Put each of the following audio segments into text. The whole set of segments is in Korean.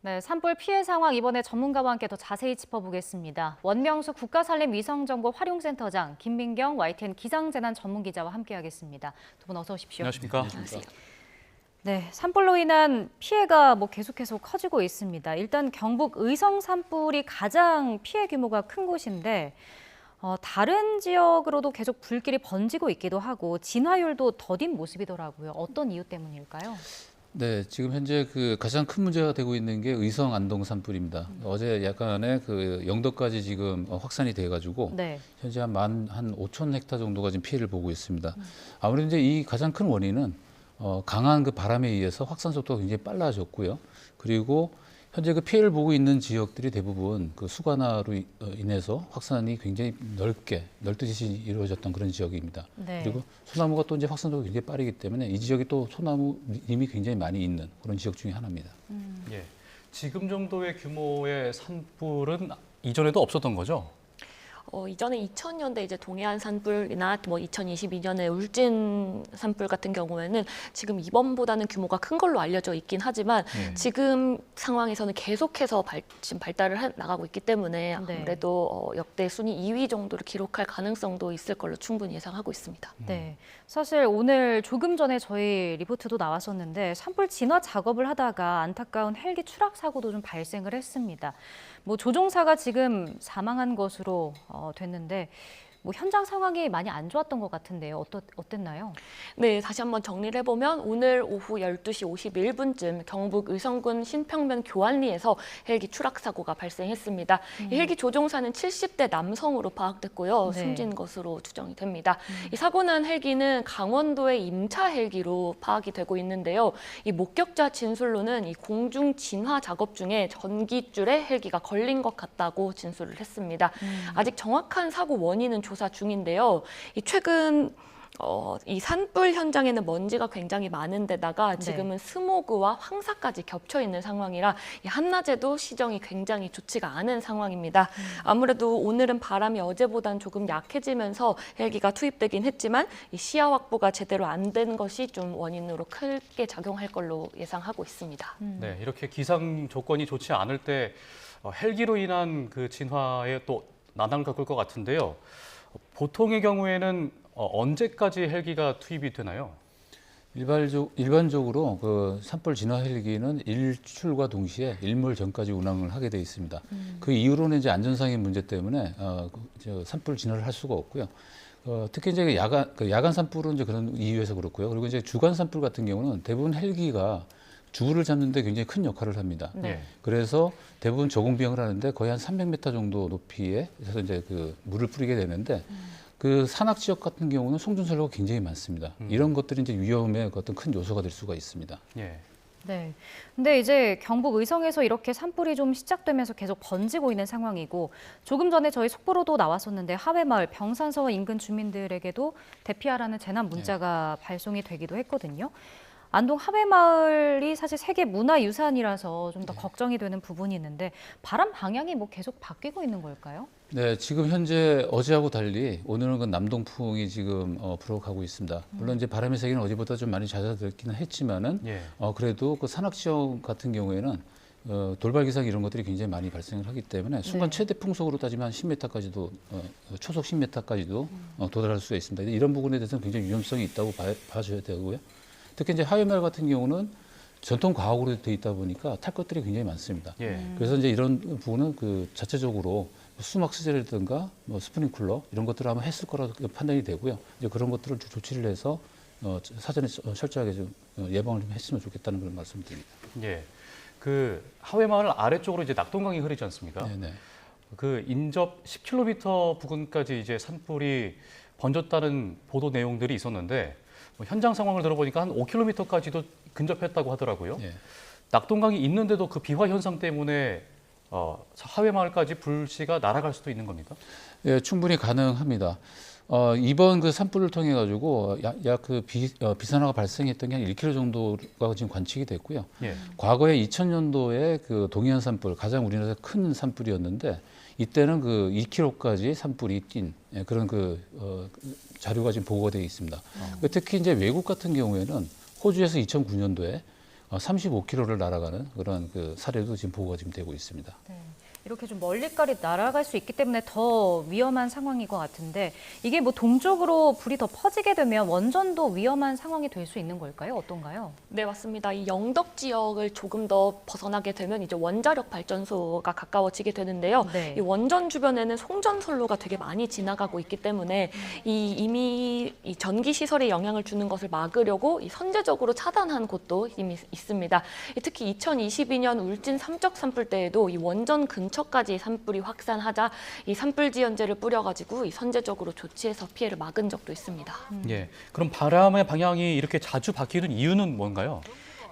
네, 산불 피해 상황 이번에 전문가와 함께 더 자세히 짚어보겠습니다. 원명수 국가산림위성정보활용센터장, 김민경 YTN 기상재난 전문기자와 함께하겠습니다. 두 분 어서 오십시오. 안녕하십니까? 안녕하세요. 네, 산불로 인한 피해가 계속해서 커지고 있습니다. 일단 경북 의성 산불이 가장 피해 규모가 큰 곳인데 다른 지역으로도 계속 불길이 번지고 있기도 하고 진화율도 더딘 모습이더라고요. 어떤 이유 때문일까요? 네, 지금 현재 그 가장 큰 문제가 되고 있는 게 의성 안동 산불입니다. 어제 약간의 그 영도까지 지금 확산이 돼가지고 네. 현재 한 5천 헥타 정도가 지금 피해를 보고 있습니다. 아무래도 이제 이 가장 큰 원인은 강한 그 바람에 의해서 확산 속도가 굉장히 빨라졌고요. 그리고 현재 그 피해를 보고 있는 지역들이 대부분 그 수관화로 인해서 확산이 굉장히 널뛰듯이 이루어졌던 그런 지역입니다. 네. 그리고 소나무가 또 이제 확산 속도가 굉장히 빠르기 때문에 이 지역이 또 소나무 이미 굉장히 많이 있는 그런 지역 중에 하나입니다. 예. 지금 정도의 규모의 산불은 이전에도 없었던 거죠? 이전에 2000년대 이제 동해안 산불이나 2022년에 울진 산불 같은 경우에는 지금 이번보다는 규모가 큰 걸로 알려져 있긴 하지만 지금 상황에서는 계속해서 지금 발달을 나가고 있기 때문에 아무래도 역대 순위 2위 정도를 기록할 가능성도 있을 걸로 충분히 예상하고 있습니다. 네, 사실 오늘 조금 전에 저희 리포트도 나왔었는데 산불 진화 작업을 하다가 안타까운 헬기 추락 사고도 좀 발생을 했습니다. 조종사가 지금 사망한 것으로 됐는데 현장 상황이 많이 안 좋았던 것 같은데요. 어땠나요? 네, 다시 한번 정리를 해보면 오늘 오후 12시 51분쯤 경북 의성군 신평면 교안리에서 헬기 추락 사고가 발생했습니다. 이 헬기 조종사는 70대 남성으로 파악됐고요. 네. 숨진 것으로 추정이 됩니다. 이 사고 난 헬기는 강원도의 임차 헬기로 파악이 되고 있는데요. 이 목격자 진술로는 이 공중 진화 작업 중에 전기줄에 헬기가 걸린 것 같다고 진술을 했습니다. 아직 정확한 사고 원인은 조사 중인데요. 최근 이 산불 현장에는 먼지가 굉장히 많은 데다가 지금은 스모그와 황사까지 겹쳐 있는 상황이라 이 한낮에도 시정이 굉장히 좋지가 않은 상황입니다. 아무래도 오늘은 바람이 어제보다는 조금 약해지면서 헬기가 투입되긴 했지만 이 시야 확보가 제대로 안 된 것이 좀 원인으로 크게 작용할 걸로 예상하고 있습니다. 네, 이렇게 기상 조건이 좋지 않을 때 헬기로 인한 그 진화에 또 난항을 겪을 것 같은데요. 보통의 경우에는 언제까지 헬기가 투입이 되나요? 일반적으로 그 산불 진화 헬기는 일출과 동시에 일몰 전까지 운항을 하게 돼 있습니다. 그 이후로는 이제 안전상의 문제 때문에 산불 진화를 할 수가 없고요. 특히 이제 야간 산불은 이제 그런 이유에서 그렇고요. 그리고 이제 주간 산불 같은 경우는 대부분 헬기가 주구를 잡는 데 굉장히 큰 역할을 합니다. 네. 그래서 대부분 저공 비행을 하는데 거의 한 300m 정도 높이에 그래서 이제 그 물을 뿌리게 되는데 그 산악 지역 같은 경우는 송전선로가 굉장히 많습니다. 이런 것들이 이제 위험의 어떤 큰 요소가 될 수가 있습니다. 예. 네. 근데 이제 경북 의성에서 이렇게 산불이 좀 시작되면서 계속 번지고 있는 상황이고 조금 전에 저희 속보로도 나왔었는데 하회마을 병산서 인근 주민들에게도 대피하라는 재난 문자가 발송이 되기도 했거든요. 안동 하회마을이 사실 세계 문화유산이라서 좀 더 걱정이 되는 부분이 있는데 바람 방향이 계속 바뀌고 있는 걸까요? 네, 지금 현재 어제하고 달리 오늘은 그 남동풍이 지금 불어가고 있습니다. 물론 이제 바람의 세기는 어제보다 좀 많이 잦아들기는 했지만은 그래도 그 산악 지역 같은 경우에는 돌발 기상 이런 것들이 굉장히 많이 발생을 하기 때문에 순간 최대 풍속으로 따지면 한 10m까지도 초속 10m까지도 도달할 수가 있습니다. 이런 부분에 대해서는 굉장히 위험성이 있다고 봐줘야 되고요. 특히 이제 하회마을 같은 경우는 전통 과학으로 돼 있다 보니까 탈 것들이 굉장히 많습니다. 그래서 이제 이런 부분은 그 자체적으로 수막 수제라든가 스프링클러 이런 것들을 아마 했을 거라고 판단이 되고요. 이제 그런 것들을 조치를 해서 사전에 철저하게 좀 예방을 좀 했으면 좋겠다는 그런 말씀드립니다. 예. 그 하회마을 아래쪽으로 이제 낙동강이 흐르지 않습니까? 네네. 그 인접 10km 부근까지 이제 산불이 번졌다는 보도 내용들이 있었는데 현장 상황을 들어보니까 한 5km까지도 근접했다고 하더라고요. 낙동강이 있는데도 그 비화 현상 때문에 하회마을까지 불씨가 날아갈 수도 있는 겁니까? 예, 충분히 가능합니다. 이번 그 산불을 통해 가지고 약 그 비산화가 발생했던 게 한 1km 정도가 지금 관측이 됐고요. 과거에 2000년도에 그 동해안 산불 가장 우리나라에서 큰 산불이었는데 이때는 그 2km까지 산불이 뛴 그런 자료가 지금 보고가 되어 있습니다. 특히 이제 외국 같은 경우에는 호주에서 2009년도에 35km를 날아가는 그런 그 사례도 지금 보고가 지금 되고 있습니다. 네. 이렇게 좀 멀리까지 날아갈 수 있기 때문에 더 위험한 상황인 것 같은데 이게 뭐 동쪽으로 불이 더 퍼지게 되면 원전도 위험한 상황이 될 수 있는 걸까요? 어떤가요? 네, 맞습니다. 이 영덕 지역을 조금 더 벗어나게 되면 이제 원자력 발전소가 가까워지게 되는데요. 네. 이 원전 주변에는 송전선로가 되게 많이 지나가고 있기 때문에 이미 이 전기 시설에 영향을 주는 것을 막으려고 이 선제적으로 차단한 곳도 이미 있습니다. 특히 2022년 울진 삼척 산불 때에도 이 원전 근처까지 산불이 확산하자 이 산불 지연제를 뿌려가지고 이 선제적으로 조치해서 피해를 막은 적도 있습니다. 예. 그럼 바람의 방향이 이렇게 자주 바뀌는 이유는 뭔가요?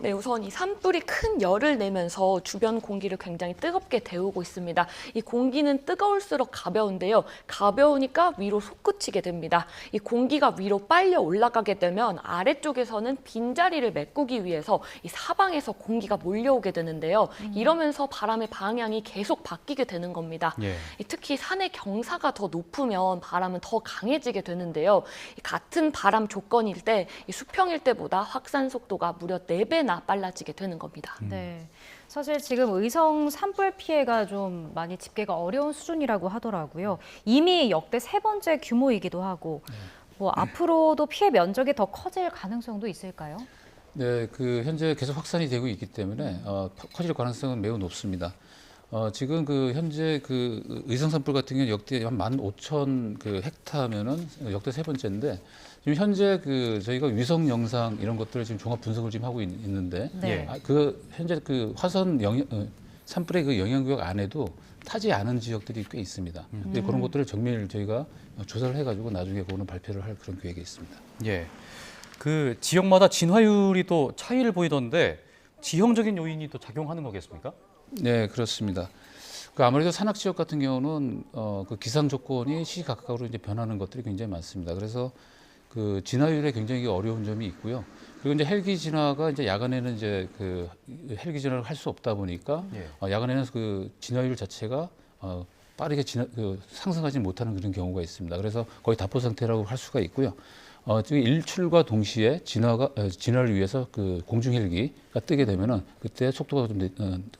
네, 우선 이 산불이 큰 열을 내면서 주변 공기를 굉장히 뜨겁게 데우고 있습니다. 이 공기는 뜨거울수록 가벼운데요. 가벼우니까 위로 솟구치게 됩니다. 이 공기가 위로 빨려 올라가게 되면 아래쪽에서는 빈자리를 메꾸기 위해서 이 사방에서 공기가 몰려오게 되는데요. 이러면서 바람의 방향이 계속 바뀌게 되는 겁니다. 예. 특히 산의 경사가 더 높으면 바람은 더 강해지게 되는데요. 이 같은 바람 조건일 때 이 수평일 때보다 확산 속도가 무려 4배나 빨라지게 되는 겁니다. 네. 사실 지금 의성 산불 피해가 좀 많이 집계가 어려운 수준이라고 하더라고요. 이미 역대 3번째 규모이기도 하고 뭐 앞으로도 피해 면적이 더 커질 가능성도 있을까요? 네, 그 현재 계속 확산이 되고 있기 때문에 커질 가능성은 매우 높습니다. 지금 그 현재 그 의성 산불 같은 경우 역대 한 15,000 그 헥타면은 역대 3번째인데 지금 현재 그 저희가 위성 영상 이런 것들을 지금 종합 분석을 지금 하고 있는데 네. 그 현재 그 화산 산불의 그 영향구역 안에도 타지 않은 지역들이 꽤 있습니다. 근데 그런 것들을 정밀 저희가 조사를 해가지고 나중에 그거는 발표를 할 그런 계획이 있습니다. 예. 그 지역마다 진화율이 또 차이를 보이던데 지형적인 요인이 또 작용하는 거겠습니까? 네, 그렇습니다. 그 아무래도 산악 지역 같은 경우는 그 기상 조건이 시시각각으로 이제 변하는 것들이 굉장히 많습니다. 그래서 그 진화율에 굉장히 어려운 점이 있고요. 그리고 이제 헬기 진화가 이제 야간에는 이제 그 헬기 진화를 할 수 없다 보니까 야간에는 그 진화율 자체가 빠르게 상승하지 못하는 그런 경우가 있습니다. 그래서 거의 다포 상태라고 할 수가 있고요. 지금 일출과 동시에 진화를 위해서 그 공중 헬기가 뜨게 되면은 그때 속도가 좀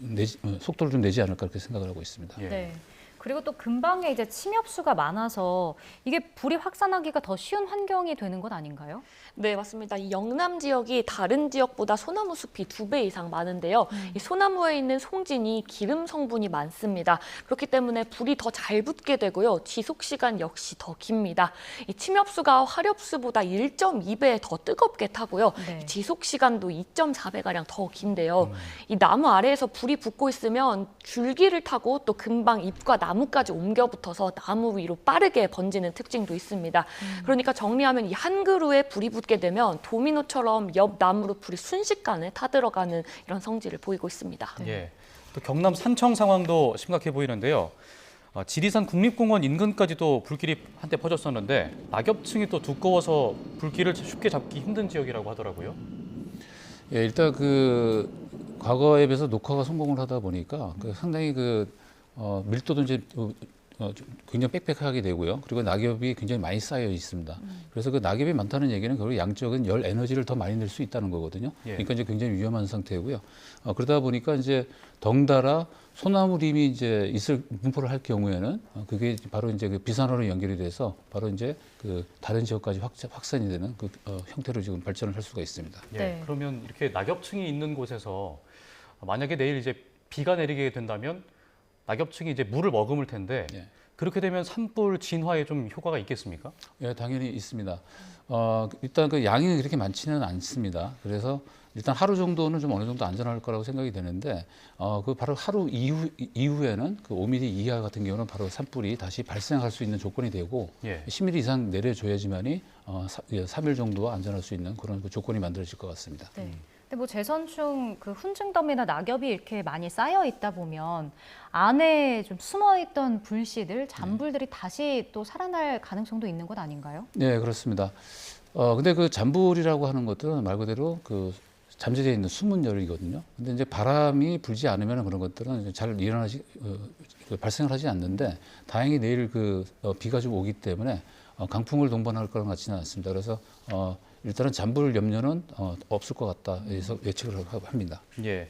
속도를 좀 내지 않을까 그렇게 생각을 하고 있습니다. 예. 네. 그리고 또 근방에 이제 침엽수가 많아서 이게 불이 확산하기가 더 쉬운 환경이 되는 것 아닌가요? 네, 맞습니다. 이 영남 지역이 다른 지역보다 소나무 숲이 2배 이상 많은데요. 이 소나무에 있는 송진이 기름 성분이 많습니다. 그렇기 때문에 불이 더 잘 붙게 되고요. 지속 시간 역시 더 깁니다. 이 침엽수가 화렵수보다 1.2배 더 뜨겁게 타고요. 네. 지속 시간도 2.4배가량 더 긴데요. 이 나무 아래에서 불이 붙고 있으면 줄기를 타고 또 금방 잎과 나무까지 옮겨 붙어서 나무 위로 빠르게 번지는 특징도 있습니다. 그러니까 정리하면 이 한 그루에 불이 붙게 되면 도미노처럼 옆 나무로 불이 순식간에 타들어가는 이런 성질을 보이고 있습니다. 예. 또 경남 산청 상황도 심각해 보이는데요. 지리산 국립공원 인근까지도 불길이 한때 퍼졌었는데 낙엽층이 또 두꺼워서 불길을 쉽게 잡기 힘든 지역이라고 하더라고요. 예, 일단 그 과거에 비해서 녹화가 성공을 하다 보니까 상당히 밀도도 이제 굉장히 빽빽하게 되고요. 그리고 낙엽이 굉장히 많이 쌓여 있습니다. 그래서 그 낙엽이 많다는 얘기는 결국 양쪽은 열 에너지를 더 많이 낼 수 있다는 거거든요. 예. 그러니까 이제 굉장히 위험한 상태고요. 그러다 보니까 이제 덩달아 소나무림이 이제 분포를 할 경우에는 그게 바로 이제 그 비산화로 연결이 돼서 바로 이제 그 다른 지역까지 확산이 되는 그 형태로 지금 발전을 할 수가 있습니다. 예. 네. 그러면 이렇게 낙엽층이 있는 곳에서 만약에 내일 이제 비가 내리게 된다면 낙엽층이 이제 물을 머금을 텐데 예. 그렇게 되면 산불 진화에 좀 효과가 있겠습니까? 예, 당연히 있습니다. 일단 그 양이 그렇게 많지는 않습니다. 그래서 일단 하루 정도는 좀 어느 정도 안전할 거라고 생각이 되는데, 그 바로 하루 이후에는 그 5mm 이하 같은 경우는 바로 산불이 다시 발생할 수 있는 조건이 되고, 예. 10mm 이상 내려줘야지만이 3일 정도 안전할 수 있는 그런 그 조건이 만들어질 것 같습니다. 네. 근데 뭐 재선충 그 훈증더미나 낙엽이 이렇게 많이 쌓여 있다 보면 안에 좀 숨어 있던 불씨들, 잔불들이 다시 또 살아날 가능성도 있는 것 아닌가요? 네, 그렇습니다. 근데 그 잔불이라고 하는 것들은 말 그대로 그 잠재되어 있는 숨은 열이거든요. 근데 이제 바람이 불지 않으면 그런 것들은 잘 발생을 하지 않는데 다행히 내일 비가 좀 오기 때문에 강풍을 동반할 거랑 같지는 않습니다. 그래서 일단은 잠불 염려는 없을 것 같다. 해서 예측을 합니다. 예.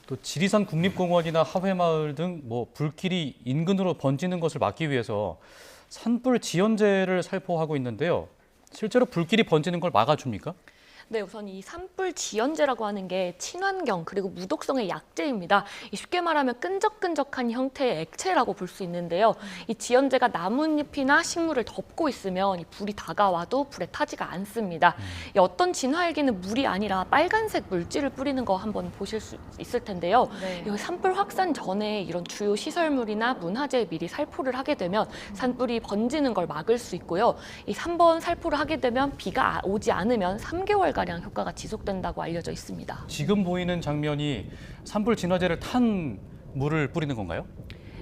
또 지리산 국립공원이나 하회마을 등 뭐 불길이 인근으로 번지는 것을 막기 위해서 산불 지연제를 살포하고 있는데요. 실제로 불길이 번지는 걸 막아줍니까? 네, 우선 이 산불 지연제라고 하는 게 친환경 그리고 무독성의 약제입니다. 쉽게 말하면 끈적끈적한 형태의 액체라고 볼 수 있는데요. 이 지연제가 나뭇잎이나 식물을 덮고 있으면 이 불이 다가와도 불에 타지가 않습니다. 이 어떤 진화헬기는 물이 아니라 빨간색 물질을 뿌리는 거 한번 보실 수 있을 텐데요. 네. 이 산불 확산 전에 이런 주요 시설물이나 문화재에 미리 살포를 하게 되면 산불이 번지는 걸 막을 수 있고요. 이 3번 살포를 하게 되면 비가 오지 않으면 3개월가량 효과가 지속된다고 알려져 있습니다. 지금 보이는 장면이 산불 진화제를 탄 물을 뿌리는 건가요?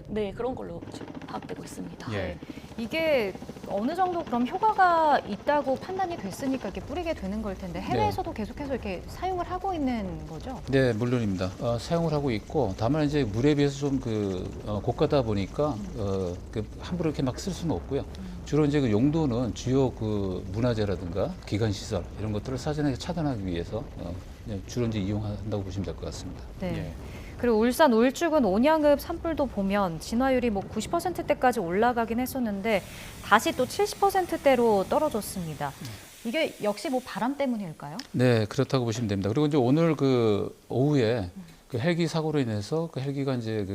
네, 그런 걸로 지금 파악되고 있습니다. 예. 이게 어느 정도 그럼 효과가 있다고 판단이 됐으니까 이렇게 뿌리게 되는 걸 텐데 해외에서도 계속해서 이렇게 사용을 하고 있는 거죠? 네, 물론입니다. 사용을 하고 있고 다만 이제 물에 비해서 좀 고가다 보니까 함부로 이렇게 막 쓸 수는 없고요. 주로 이제 그 용도는 주요 그 문화재라든가 기관 시설 이런 것들을 사전에 차단하기 위해서 주로 이제 이용한다고 보시면 될 것 같습니다. 네. 예. 그리고 울산 울주군 온양읍 산불도 보면 진화율이 뭐 90%대까지 올라가긴 했었는데 다시 또 70%대로 떨어졌습니다. 이게 역시 뭐 바람 때문일까요? 네, 그렇다고 보시면 됩니다. 그리고 이제 오늘 그 오후에 그 헬기 사고로 인해서 그 헬기가 이제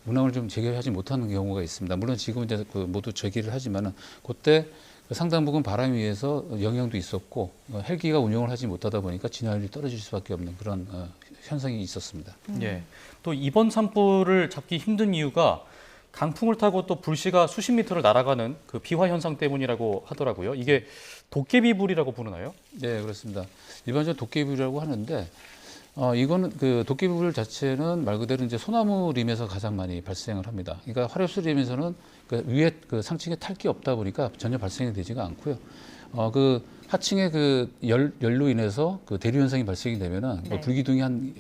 운항을 좀 재개하지 못하는 경우가 있습니다. 물론 지금 이제 모두 재개를 하지만은 그때 상당 부분 바람에 의해서 영향도 있었고 헬기가 운영을 하지 못하다 보니까 진화율이 떨어질 수밖에 없는 그런 현상이 있었습니다. 예. 또 이번 산불을 잡기 힘든 이유가 강풍을 타고 또 불씨가 수십 미터를 날아가는 그 비화 현상 때문이라고 하더라고요. 이게 도깨비불이라고 부르나요? 네, 그렇습니다. 일반적으로 도깨비불이라고 하는데 이거는 그 도깨비불 자체는 말 그대로 이제 소나무림에서 가장 많이 발생을 합니다. 그러니까 화력수림에서는 그 위에 그 상층에 탈 게 없다 보니까 전혀 발생이 되지가 않고요. 그 하층에 그 열로 인해서 그 대류 현상이 발생이 되면은 네. 불기둥이 한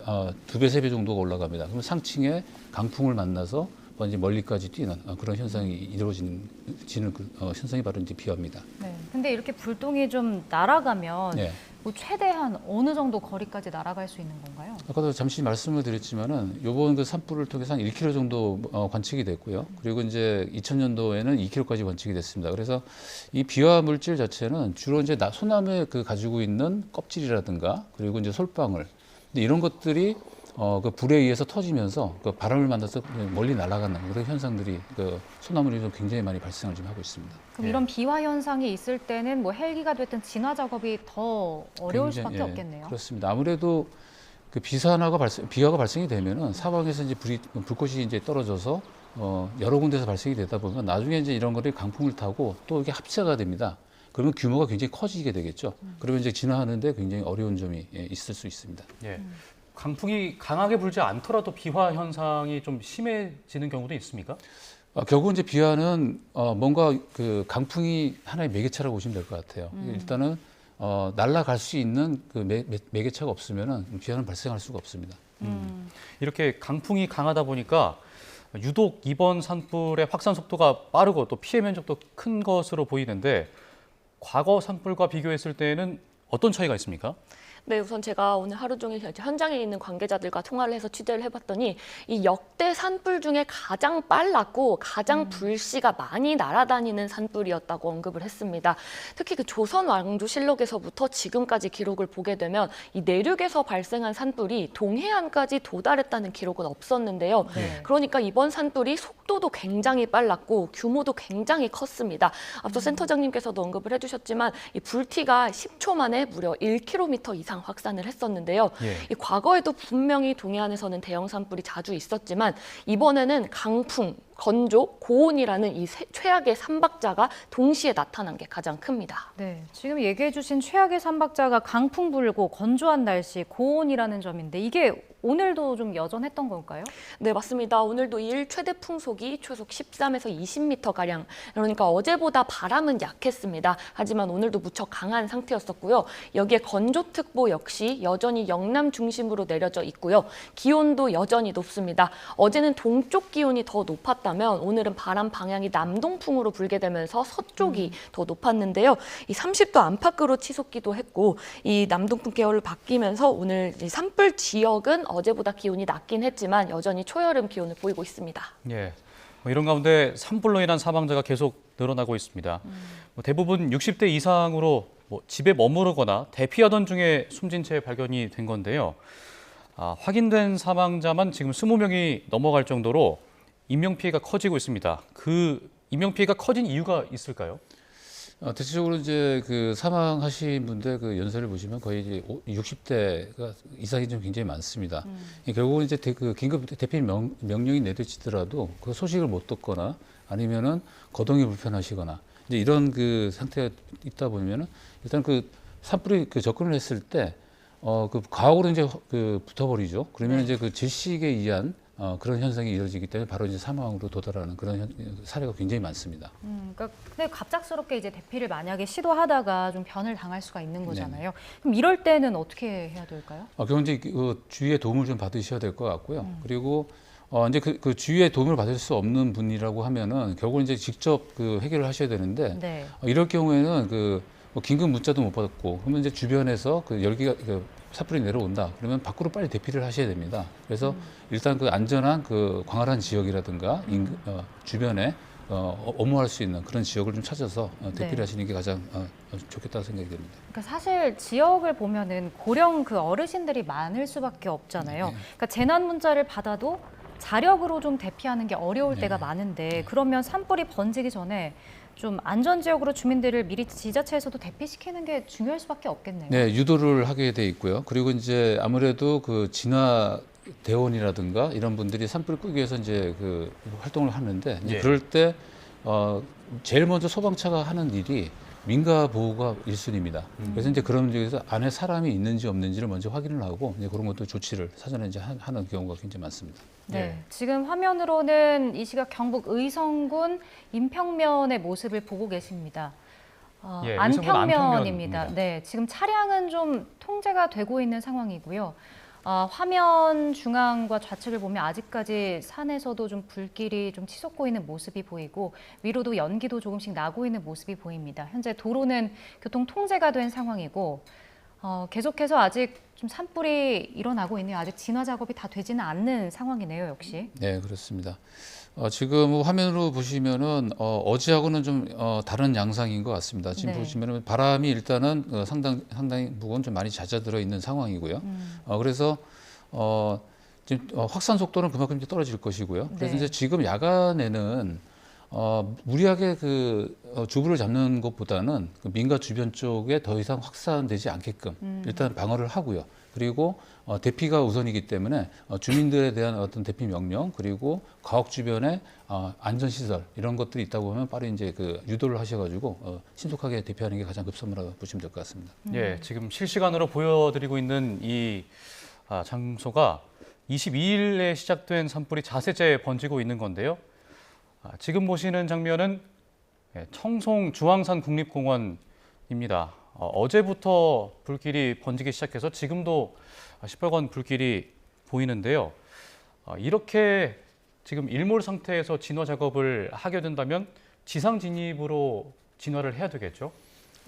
2배, 3배 정도가 올라갑니다. 그러면 상층에 강풍을 만나서 이제 멀리까지 뛰는 그런 현상이 이루어지는 현상이 바로 이제 비화입니다. 네. 근데 이렇게 불똥이 좀 날아가면 네. 뭐 최대한 어느 정도 거리까지 날아갈 수 있는 건가요? 아까도 잠시 말씀을 드렸지만은 요번 그 산불을 통해서 한 1km 정도 관측이 됐고요. 그리고 이제 2000년도에는 2km까지 관측이 됐습니다. 그래서 이 비화 물질 자체는 주로 이제 소나무에 그 가지고 있는 껍질이라든가 그리고 이제 솔방울 근데 이런 것들이 그 불에 의해서 터지면서 그 바람을 만나서 멀리 날아가는 그런 현상들이 그 소나무에서 굉장히 많이 발생을 지금 하고 있습니다. 그럼 예. 이런 비화 현상이 있을 때는 뭐 헬기가 됐든 진화 작업이 더 어려울 수밖에 없겠네요. 그렇습니다. 아무래도 그 비화가 발생이 되면은 사방에서 이제 불꽃이 이제 떨어져서 여러 군데서 발생이 되다 보면 나중에 이제 이런 거를 강풍을 타고 또 이게 합체가 됩니다. 그러면 규모가 굉장히 커지게 되겠죠. 그러면 이제 진화하는데 굉장히 어려운 점이 있을 수 있습니다. 예. 강풍이 강하게 불지 않더라도 비화 현상이 좀 심해지는 경우도 있습니까? 결국 이제 비화는 뭔가 그 강풍이 하나의 매개차라고 보시면 될 것 같아요. 일단은 날아갈 수 있는 그 매개차가 없으면은 비화는 발생할 수가 없습니다. 이렇게 강풍이 강하다 보니까 유독 이번 산불의 확산 속도가 빠르고 또 피해 면적도 큰 것으로 보이는데 과거 산불과 비교했을 때는 어떤 차이가 있습니까? 네, 우선 제가 오늘 하루 종일 현장에 있는 관계자들과 통화를 해서 취재를 해봤더니 이 역대 산불 중에 가장 빨랐고 가장 불씨가 많이 날아다니는 산불이었다고 언급을 했습니다. 특히 그 조선왕조실록에서부터 지금까지 기록을 보게 되면 이 내륙에서 발생한 산불이 동해안까지 도달했다는 기록은 없었는데요. 네. 그러니까 이번 산불이 속도도 굉장히 빨랐고 규모도 굉장히 컸습니다. 앞서 센터장님께서도 언급을 해주셨지만 이 불티가 10초 만에 무려 1km 이상 확산을 했었는데요. 예. 이 과거에도 분명히 동해안에서는 대형 산불이 자주 있었지만 이번에는 강풍, 건조, 고온이라는 이 최악의 삼박자가 동시에 나타난 게 가장 큽니다. 네, 지금 얘기해 주신 최악의 삼박자가 강풍 불고 건조한 날씨, 고온이라는 점인데 이게 오늘도 좀 여전했던 걸까요? 네, 맞습니다. 오늘도 일 최대 풍속이 초속 13에서 20m가량, 그러니까 어제보다 바람은 약했습니다. 하지만 오늘도 무척 강한 상태였었고요. 여기에 건조특보 역시 여전히 영남 중심으로 내려져 있고요. 기온도 여전히 높습니다. 어제는 동쪽 기온이 더 높았던 있었다면 오늘은 바람 방향이 남동풍으로 불게 되면서 서쪽이 더 높았는데요. 이 30도 안팎으로 치솟기도 했고 이 남동풍 계열로 바뀌면서 오늘 이 산불 지역은 어제보다 기온이 낮긴 했지만 여전히 초여름 기온을 보이고 있습니다. 예. 이런 가운데 산불로 인한 사망자가 계속 늘어나고 있습니다. 대부분 60대 이상으로 집에 머무르거나 대피하던 중에 숨진 채 발견이 된 건데요. 확인된 사망자만 지금 20명이 넘어갈 정도로 인명피해가 커지고 있습니다. 그 인명피해가 커진 이유가 있을까요? 대체적으로 이제 그 사망하신 분들 그 연세를 보시면 거의 이제 60대가 이상이 좀 굉장히 많습니다. 결국은 이제 그 긴급 대피 명령이 내려지더라도 그 소식을 못 듣거나 아니면은 거동이 불편하시거나 이제 이런 그 상태가 있다 보면은 일단 그 산불이 그 접근을 했을 때 그 과학으로 이제 그 붙어버리죠. 그러면 이제 그 질식에 의한 그런 현상이 이어지기 때문에 바로 이제 사망으로 도달하는 그런 사례가 굉장히 많습니다. 그러니까 근데 갑작스럽게 이제 대피를 만약에 시도하다가 좀 변을 당할 수가 있는 거잖아요. 그럼 이럴 때는 어떻게 해야 될까요? 결국 이제 그 주위의 도움을 좀 받으셔야 될 것 같고요. 그리고 이제 그 주위의 도움을 받을 수 없는 분이라고 하면은 결국 이제 직접 그 해결을 하셔야 되는데 네. 이럴 경우에는 뭐 긴급 문자도 못 받았고 그러면 이제 주변에서 그 열기가 산불이 내려온다 그러면 밖으로 빨리 대피를 하셔야 됩니다. 그래서 일단 그 안전한 그 광활한 지역이라든가 주변에 업무할 수 있는 그런 지역을 좀 찾아서 대피를 네. 하시는 게 가장 좋겠다고 생각이 됩니다. 그러니까 사실 지역을 보면은 고령 그 어르신들이 많을 수밖에 없잖아요. 그러니까 재난 문자를 받아도 자력으로 좀 대피하는 게 어려울 때가 많은데 그러면 산불이 번지기 전에 좀 안전 지역으로 주민들을 미리 지자체에서도 대피시키는 게 중요할 수밖에 없겠네요. 네, 유도를 하게 돼 있고요. 그리고 이제 아무래도 그 진화 대원이라든가 이런 분들이 산불을 끄기 위해서 이제 그 활동을 하는데 이제 그럴 때 제일 먼저 소방차가 하는 일이 민가 보호가 1순위입니다. 그래서 이제 그런 지역에서 안에 사람이 있는지 없는지를 먼저 확인을 하고 이제 그런 것도 조치를 사전에 이제 하는 경우가 굉장히 많습니다. 네, 지금 화면으로는 이 시각 경북 의성군 인평면의 모습을 보고 계십니다. 예, 의성군 안평면입니다. 네, 지금 차량은 좀 통제가 되고 있는 상황이고요. 화면 중앙과 좌측을 보면 아직까지 산에서도 좀 불길이 좀 치솟고 있는 모습이 보이고 위로도 연기도 조금씩 나고 있는 모습이 보입니다. 현재 도로는 교통 통제가 된 상황이고 계속해서 아직 좀 산불이 일어나고 있네요. 아직 진화 작업이 다 되지는 않는 상황이네요, 역시. 네, 그렇습니다. 지금 화면으로 보시면은 어제하고는 좀 다른 양상인 것 같습니다. 지금 네. 보시면은 바람이 일단은 상당히 부분 좀 많이 잦아들어 있는 상황이고요. 그래서 지금 확산 속도는 그만큼 이제 떨어질 것이고요. 그래서 네. 이제 지금 야간에는 무리하게 그 주부를 잡는 것보다는 그 민가 주변 쪽에 더 이상 확산되지 않게끔 일단 방어를 하고요. 그리고 대피가 우선이기 때문에 주민들에 대한 어떤 대피 명령 그리고 가옥 주변에 안전시설 이런 것들이 있다고 하면 빠르게 이제 그 유도를 하셔가지고 신속하게 대피하는 게 가장 급선무라고 보시면 될 것 같습니다. 예, 지금 실시간으로 보여드리고 있는 이 장소가 22일에 시작된 산불이 자세째 번지고 있는 건데요. 지금 보시는 장면은 청송 주황산 국립공원입니다. 어제부터 불길이 번지기 시작해서 지금도 시뻘건 불길이 보이는데요. 이렇게 지금 일몰 상태에서 진화 작업을 하게 된다면 지상 진입으로 진화를 해야 되겠죠?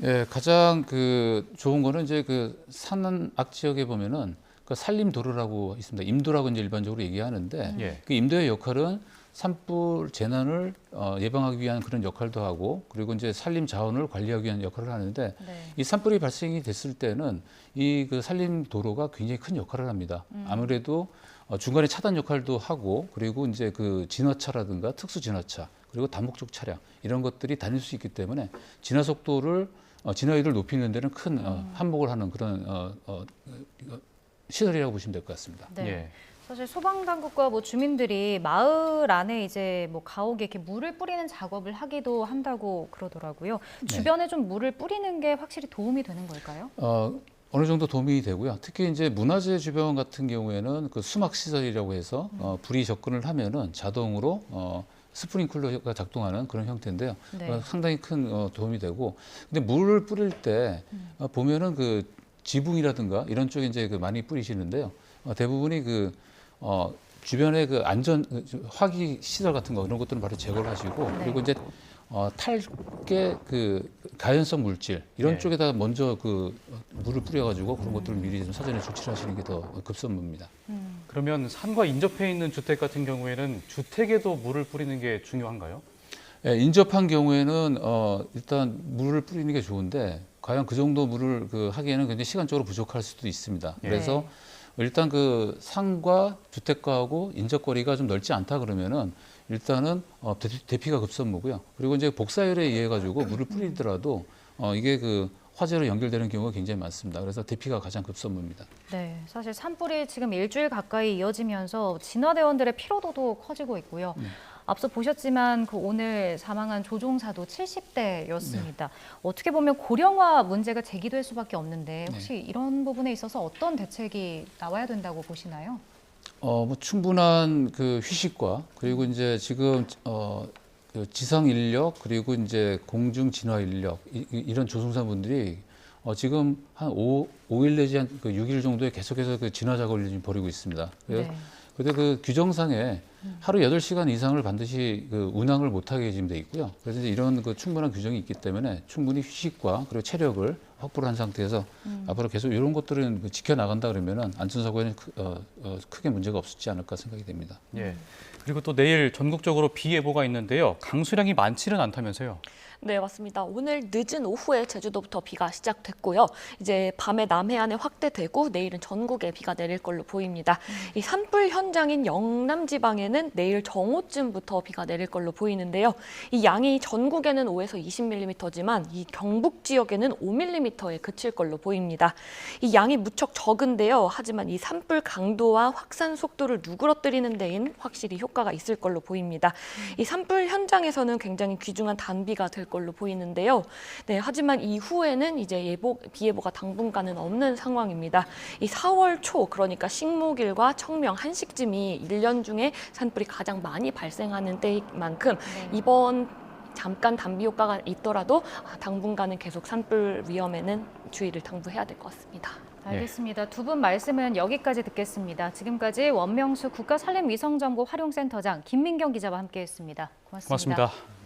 예, 가장 그 좋은 거는 이제 그 산악 지역에 보면은 그 산림 도로라고 있습니다. 임도라고 이제 일반적으로 얘기하는데 그 임도의 역할은 산불 재난을 예방하기 위한 그런 역할도 하고 그리고 이제 산림 자원을 관리하기 위한 역할을 하는데 이 산불이 발생이 됐을 때는 이 그 산림 도로가 굉장히 큰 역할을 합니다. 아무래도 중간에 차단 역할도 하고 그리고 이제 그 진화차라든가 특수 진화차 그리고 다목적 차량 이런 것들이 다닐 수 있기 때문에 진화 속도를 진화율을 높이는 데는 큰 한몫을 하는 그런 시설이라고 보시면 될 것 같습니다. 네. 예. 사실 소방당국과 뭐 주민들이 마을 안에 이제 뭐 가옥에 이렇게 물을 뿌리는 작업을 하기도 한다고 그러더라고요. 주변에 좀 물을 뿌리는 게 확실히 도움이 되는 걸까요? 어느 정도 도움이 되고요. 특히 이제 문화재 주변 같은 경우에는 그 수막 시설이라고 해서 불이 접근을 하면은 자동으로 스프링클러가 작동하는 그런 형태인데요. 네. 상당히 큰 도움이 되고, 근데 물을 뿌릴 때 보면은 그 지붕이라든가 이런 쪽에 이제 그 많이 뿌리시는데요. 대부분이 그 주변에 그 안전 화기 시설 같은 거 이런 것들은 바로 제거를 하시고 네. 그리고 이제 탈게 그 가연성 물질 이런 네. 쪽에다 먼저 그 물을 뿌려가지고 그런 것들을 미리 좀 사전에 조치를 하시는 게 더 급선무입니다. 그러면 산과 인접해 있는 주택 같은 경우에는 주택에도 물을 뿌리는 게 중요한가요? 예, 인접한 경우에는 일단 물을 뿌리는 게 좋은데 과연 그 정도 물을 하기에는 굉장히 시간적으로 부족할 수도 있습니다. 네. 그래서 일단 그 상과 주택가하고 인접거리가 좀 넓지 않다 그러면은 일단은 대피가 급선무고요. 그리고 이제 복사열에 의해 가지고 물을 뿌리더라도 이게 그 화재로 연결되는 경우가 굉장히 많습니다. 그래서 대피가 가장 급선무입니다. 네, 사실 산불이 지금 일주일 가까이 이어지면서 진화대원들의 피로도도 커지고 있고요. 앞서 보셨지만 그 오늘 사망한 조종사도 70대였습니다. 어떻게 보면 고령화 문제가 제기될 수밖에 없는데 혹시 이런 부분에 있어서 어떤 대책이 나와야 된다고 보시나요? 뭐 충분한 그 휴식과 그리고 이제 지금 그 지상 인력 그리고 이제 공중 진화 인력 이런 조종사분들이 지금 한 5일 내지 한 6일 정도에 계속해서 그 진화 작업을 지금 벌이고 있습니다. 그래서 근데 그 규정상에 하루 8시간 이상을 반드시 그 운항을 못하게 지금 돼 있고요. 그래서 이제 이런 그 충분한 규정이 있기 때문에 충분히 휴식과 그리고 체력을 확보를 한 상태에서 앞으로 계속 이런 것들은 그 지켜나간다 그러면은 안전사고에는 크게 문제가 없지 않을까 생각이 됩니다. 예. 그리고 또 내일 전국적으로 비 예보가 있는데요. 강수량이 많지는 않다면서요? 네, 맞습니다. 오늘 늦은 오후에 제주도부터 비가 시작됐고요. 이제 밤에 남해안에 확대되고 내일은 전국에 비가 내릴 걸로 보입니다. 이 산불 현장인 영남 지방에는 내일 정오쯤부터 비가 내릴 걸로 보이는데요. 이 양이 전국에는 5에서 20mm지만 이 경북 지역에는 5mm에 그칠 걸로 보입니다. 이 양이 무척 적은데요. 하지만 이 산불 강도와 확산 속도를 누그러뜨리는 데엔 확실히 효과가 있을 걸로 보입니다. 이 산불 현장에서는 굉장히 귀중한 단비가 될 걸로 보이는데요. 네, 하지만 이후에는 이제 비 예보가 당분간은 없는 상황입니다. 이 4월 초, 그러니까 식목일과 청명, 한식쯤이 1년 중에 산불이 가장 많이 발생하는 때인 만큼 이번 잠깐 단비 효과가 있더라도 당분간은 계속 산불 위험에는 주의를 당부해야 될 것 같습니다. 알겠습니다. 두 분 말씀은 여기까지 듣겠습니다. 지금까지 원명수 국가산림위성정보 활용센터장 김민경 기자와 함께했습니다. 고맙습니다. 고맙습니다.